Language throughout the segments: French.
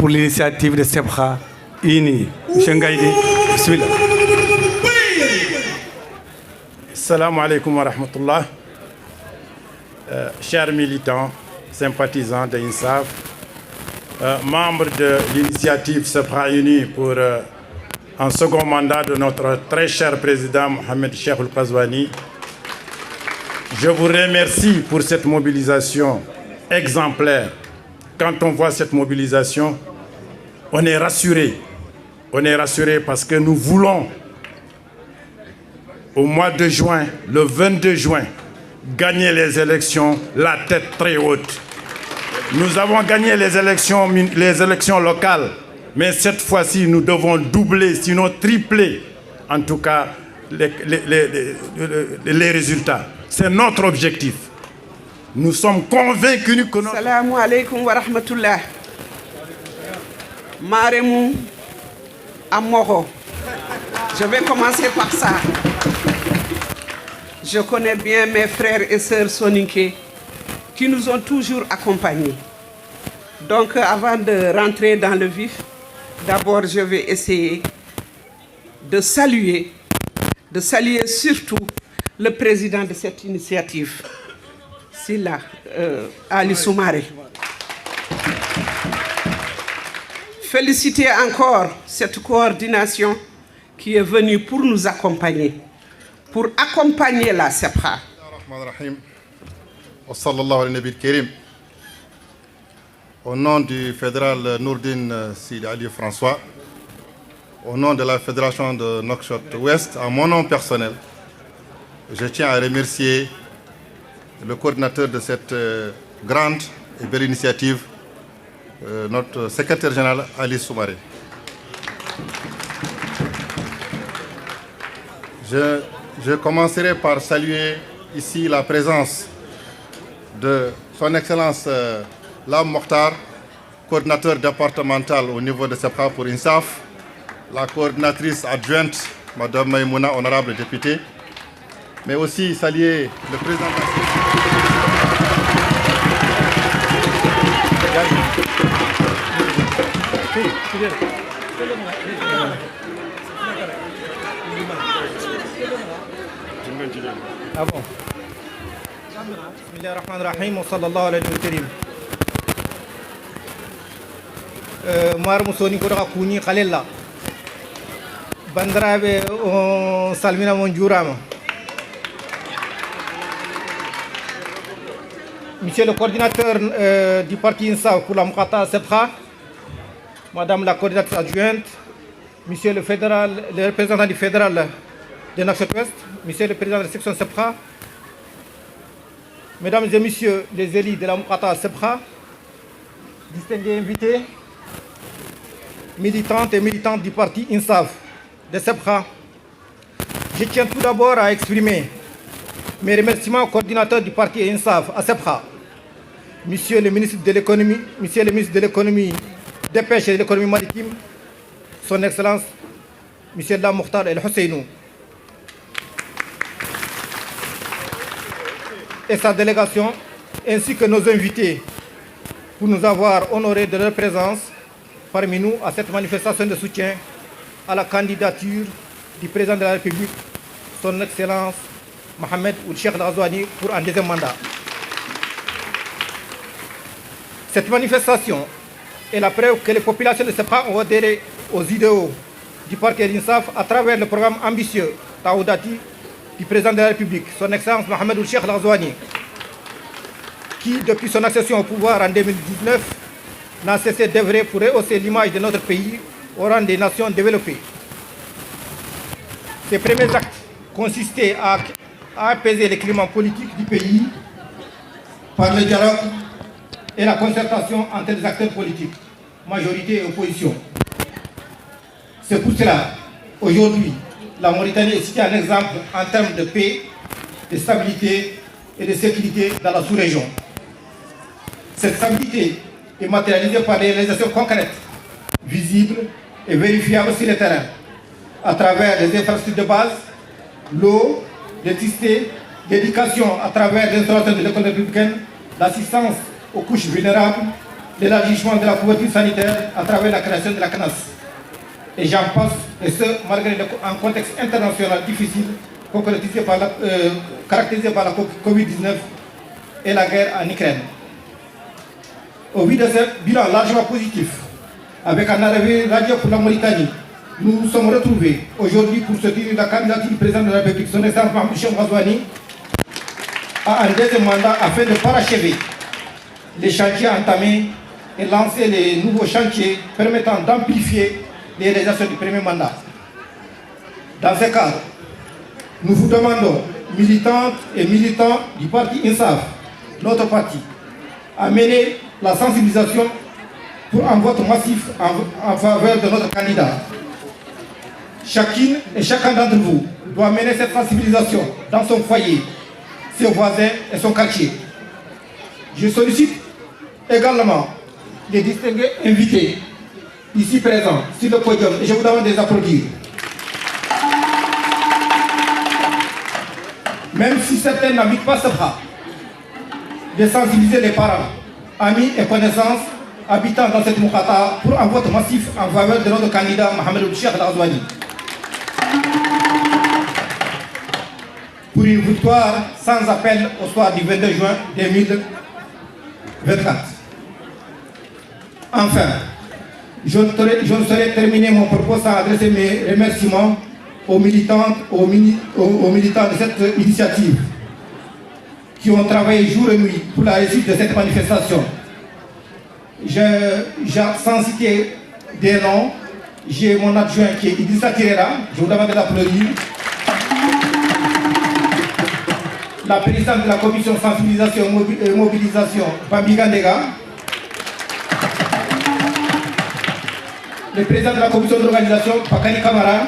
pour l'initiative de Sebha INI. Monsieur Ngaïdi, bismillah. Salam alaikum wa rahmatullah. Chers militants, sympathisants de INSAF, membres de l'initiative Sebha INI pour un second mandat de notre très cher président Mohamed Cheikh Ould-Ghazouani, je vous remercie pour cette mobilisation exemplaire. Quand on voit cette mobilisation, on est rassuré. On est rassuré parce que nous voulons, au mois de juin, le 22 juin, gagner les élections, la tête très haute. Nous avons gagné les élections locales, mais cette fois-ci, nous devons doubler, sinon tripler, en tout cas, les résultats. C'est notre objectif. Nous sommes convaincus que... Salam alaikum wa rahmatullah. Maremou Amoro. Je vais commencer par ça. Je connais bien mes frères et sœurs soninké qui nous ont toujours accompagnés. Donc avant de rentrer dans le vif, d'abord je vais essayer de saluer surtout le président de cette initiative, Silla Ali Soumaré. Féliciter encore cette coordination qui est venue pour nous accompagner, pour accompagner la Sebha. Au nom du fédéral Nourdine Sidi Ali François, au nom de la fédération de Nouakchott-Ouest, à mon nom personnel, je tiens à remercier le coordinateur de cette grande et belle initiative, notre secrétaire général Ali Soumaré. Je commencerai par saluer ici la présence de son Excellence Lam Mokhtar, coordinateur départemental au niveau de Sebha pour INSAF, la coordinatrice adjointe, Madame Maïmouna, honorable députée, mais aussi saluer le président de Ah bon. Bismillahirrahmanirrahim wa sallallahu alayhi wa sallam. Mar musoni ko daga kuni khalilla. Bandarabe on salmina mon jurama. Monsieur le coordinateur du parti INSAF pour la Moukhata Sebha, Madame la coordinatrice adjointe, Monsieur le représentant du fédéral de Nouakchott-Ouest, Monsieur le président de la section Sebha, Mesdames et Messieurs les élus de la Moukhata Sebha, distingués invités, militantes et militants du parti INSAF de Sebha, je tiens tout d'abord à exprimer mes remerciements au coordinateur du parti INSAF à Sebha, Monsieur le ministre de l'économie, Monsieur le ministre de l'économie, des pêches et de l'économie maritime, Son Excellence, Monsieur Lam Mokhtar El Housseinou, et sa délégation, ainsi que nos invités, pour nous avoir honorés de leur présence parmi nous à cette manifestation de soutien à la candidature du président de la République, Son Excellence Mohamed Cheikh Ould-Ghazouani, pour un deuxième mandat. Cette manifestation est la preuve que les populations de Sebha ont adhéré aux idéaux du parti INSAF à travers le programme ambitieux Taoudati du président de la République, Son Excellence Mohamed Cheikh Ould-Ghazouani, qui, depuis son accession au pouvoir en 2019, n'a cessé d'œuvrer pour rehausser l'image de notre pays au rang des nations développées. Ses premiers actes consistaient à apaiser le climat politique du pays par le dialogue et la concertation entre les acteurs politiques, majorité et opposition. C'est pour cela, aujourd'hui, la Mauritanie est citée un exemple en termes de paix, de stabilité et de sécurité dans la sous-région. Cette stabilité est matérialisée par des réalisations concrètes, visibles et vérifiables sur le terrain, à travers les infrastructures de base, l'eau, l'électricité, l'éducation à travers l'instauration de l'école républicaine, l'assistance aux couches vulnérables, l'élargissement de la couverture sanitaire à travers la création de la CNAS. Et j'en passe, et ce, malgré un contexte international difficile, caractérisé par la Covid-19 et la guerre en Ukraine. Au vu de ce bilan largement positif, avec un arrivée radieux pour la Mauritanie, nous nous sommes retrouvés aujourd'hui pour soutenir la candidature du président de la République, son excellence Mohamed Cheikh Ghazouani, à un deuxième mandat afin de parachever les chantiers entamés et lancer les nouveaux chantiers permettant d'amplifier les réalisations du premier mandat. Dans ce cadre, nous vous demandons, militantes et militants du parti INSAF, notre parti, à mener la sensibilisation pour un vote massif en faveur de notre candidat. Chacune et chacun d'entre vous doit mener cette sensibilisation dans son foyer, ses voisins et son quartier. Je sollicite également les distingués invités ici présents sur le podium et je vous demande de les applaudir. Même si certains n'habitent pas ce bras, de sensibiliser les parents, amis et connaissances habitant dans cette Moukata pour un vote massif en faveur de notre candidat Mohamed Cheikh Ghazouani. Pour une victoire sans appel au soir du 22 juin 2024. Enfin, je ne saurais terminer mon propos sans adresser mes remerciements aux militants de cette initiative qui ont travaillé jour et nuit pour la réussite de cette manifestation. Sans citer des noms, j'ai mon adjoint qui est Idrissa Kirera, je vous demande de l'applaudir. La présidente de la commission sensibilisation et mobilisation, Bambi Gandega. Le président de la commission d'organisation, Pakani Kamara.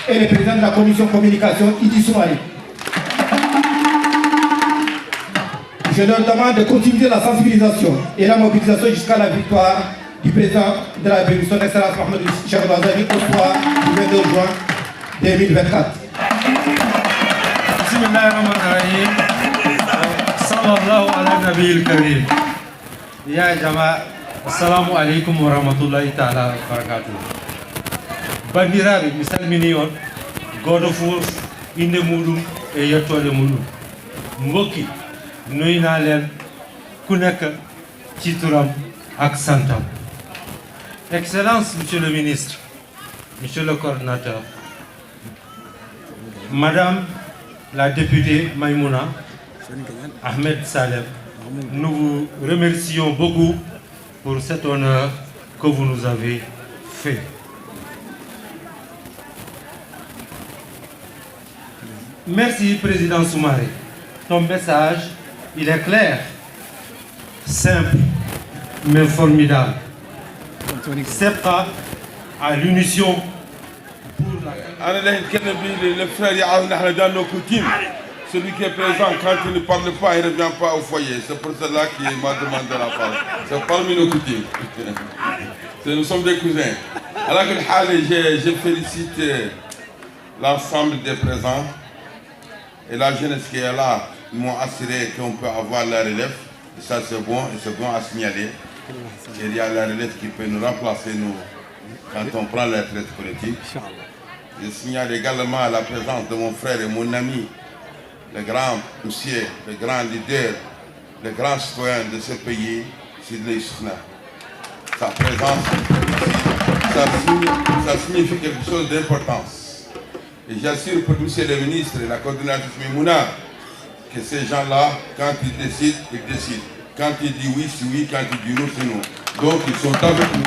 Et le président de la commission communication, Idi Soumari. Je leur demande de continuer la sensibilisation et la mobilisation jusqu'à la victoire du président de la République, son excellence Mohamed Cheikh Ghazouani, au soir du 22 juin 2024. Bismillahirrahmanirrahim. Sallallahu ala nabiyil karim. Ya jama'a, assalamu alaikum wa rahmatullahi ta'ala wa barakatuh. Bandiraɓe mi salmini on goto fof inde muɗum e yettode muɗum. Mbokki noyna len ku nekk ci turam ak santam. Excellence, Monsieur le ministre, Monsieur le coordinateur, Madame la députée Maïmouna Ahmed Salem, nous vous remercions beaucoup pour cet honneur que vous nous avez fait. Merci, Président Soumaré. Ton message, il est clair, simple, mais formidable. C'est pas à l'unisson pour la... Le frère dans nos coutumes. Celui qui est présent, quand il ne parle pas, il ne revient pas au foyer. C'est pour cela qu'il m'a demandé la parole. C'est parmi nos coutumes. Nous sommes des cousins. Alors je félicite l'ensemble des présents et la jeunesse qui est là. Ils m'ont assuré qu'on peut avoir la relève. Et ça c'est bon à signaler. Il y a la relève qui peut nous remplacer nous, quand on prend la retraite politique. Je signale également la présence de mon frère et mon ami, le grand monsieur, le grand leader, le grand citoyen de ce pays, Sidney Soufna. Sa présence, ça signifie quelque chose d'importance. Et j'assure pour monsieur le ministre et la coordinatrice Mimouna que ces gens-là, quand ils décident, ils décident. Quand ils disent oui, c'est oui, quand ils disent non, c'est non. Donc ils sont avec nous.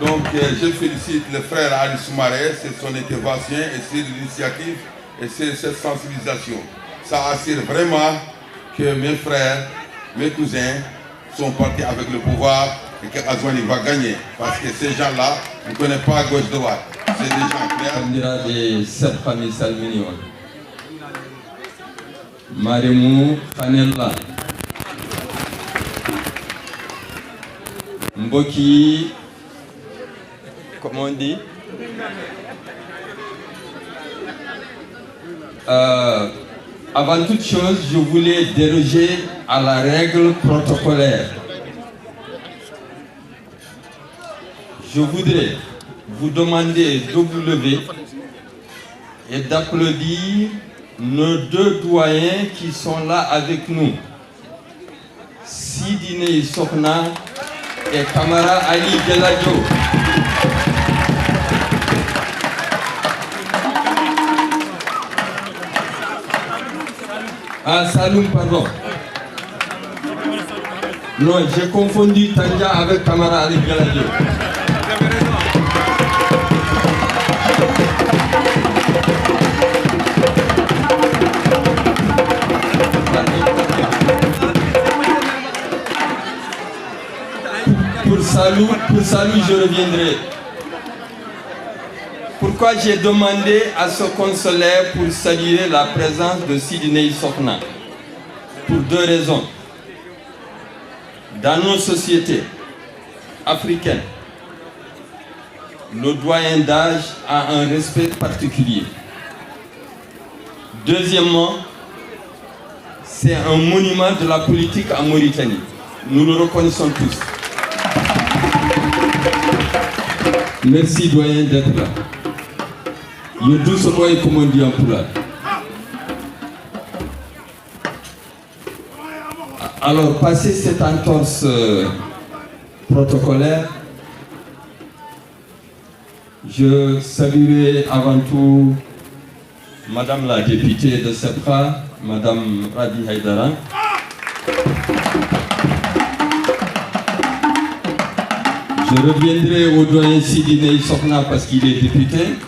Donc je félicite le frère Ali Soumaré, c'est son intervention et c'est l'initiative et c'est cette sensibilisation. Ça assure vraiment que mes frères, mes cousins sont partis avec le pouvoir et que Ghazouani va gagner. Parce que ces gens-là ne connaissent pas à gauche droite. C'est des gens clairs. On dira des sept familles salminion. Marimou Fanella. Mboki, comment on dit, Avant toute chose, je voulais déroger à la règle protocolaire. Je voudrais vous demander de vous lever et d'applaudir nos deux doyens qui sont là avec nous, Sidine Sokna et Kamara Ali Geladjo. Ah, Saloum, pardon. Non, j'ai confondu Tanja avec Kamara Ali Geladjo. Pour Salou, je reviendrai. Pourquoi j'ai demandé à ce consulaire pour saluer la présence de Sidine Sokna? Pour deux raisons. Dans nos sociétés africaines, le doyen d'âge a un respect particulier. Deuxièmement, c'est un monument de la politique en Mauritanie. Nous le reconnaissons tous. Merci doyen d'être là. Nous tous sommes comme on dit en Pulaar. Alors, passer cette entorse protocolaire, je saluerai avant tout Madame la députée de Sepra, Madame Radi Haïdara. Je reviendrai au doyen Sidine Sokna parce qu'il est député.